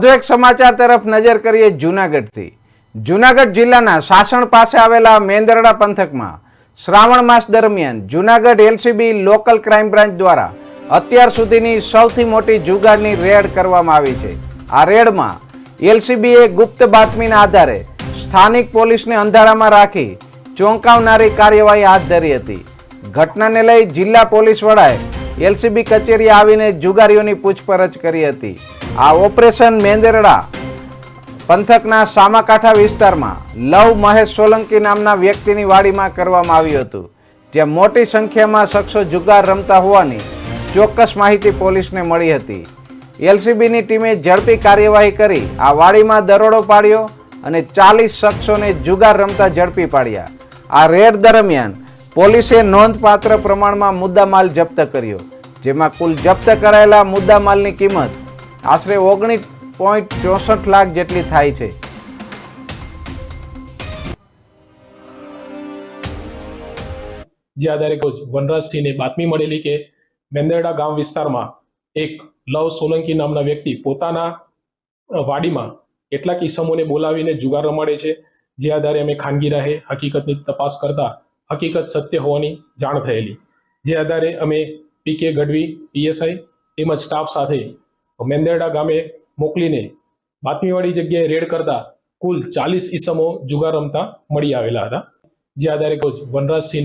વધુ એક સમાચાર તરફ નજર કરીએ જૂનાગઢથી। જૂનાગઢ જિલ્લાના સાસણ પાસે આવેલા મેંદરડા પંથકમાં શ્રાવણ માસ દરમિયાન Junagadh LCB local crime branch દ્વારા અત્યાર સુધીની સૌથી મોટી જુગારની રેડ કરવામાં આવી છે। આ રેડમાં એલસીબીએ ગુપ્ત બાતમીના આધારે સ્થાનિક પોલીસને અંધારામાં રાખી ચોંકાવનારી કાર્યવાહી હાથ ધરી હતી। ઘટનાને લઈ જિલ્લા પોલીસ વડાએ એલસીબી કચેરીએ આવીને જુગારીઓની પૂછપરછ કરી હતી। આ ઓપરેશન મેંદરડા પંથકના સામાકાંઠા વિસ્તારમાં લવ મહેશ સોલંકી નામના વ્યક્તિની વાડીમાં કરવામાં આવ્યું હતું, જ્યાં મોટી સંખ્યામાં શખ્સો જુગાર રમતા હોવાની ચોક્કસ માહિતી પોલીસને મળી હતી। એલસીબીની ટીમે ઝડપી કાર્યવાહી કરી આ વાડીમાં દરોડો પાડ્યો અને 40 શખ્સોને જુગાર રમતા ઝડપી પાડ્યા। આ રેડ દરમિયાન પોલીસે નોંધપાત્ર પ્રમાણમાં મુદ્દામાલ જપ્ત કર્યો, જેમાં કુલ જપ્ત કરાયેલા મુદ્દામાલની કિંમત આશરે 19.64 લાખ જેટલી થાય છે। જે આધારે વનરાજસિંહને બાતમી મળેલી કે મેંદરડા ગામ વિસ્તારમાં એક લવ સોલંકી નામના વ્યક્તિ પોતાના વાડીમાં કેટલાક ઈસમોને બોલાવીને જુગાર રમાડે છે। જે આધારે અમે ખાનગી રાહે હકીકતની તપાસ કરતા હકીકત સત્ય હોવાની જાણ થયેલી। જે આધારે અમે પીકે ગઢવી પીએસઆઈ તેમજ સ્ટાફ સાથે મેંદરડા ગામે મોકલીને બાતમીવાળી જગ્યાએ રેડ કરતા કુલ 40 ઈસમો જુગાર રમતા મળી આવેલા હતા। જે આધારે વનરાજસિંહને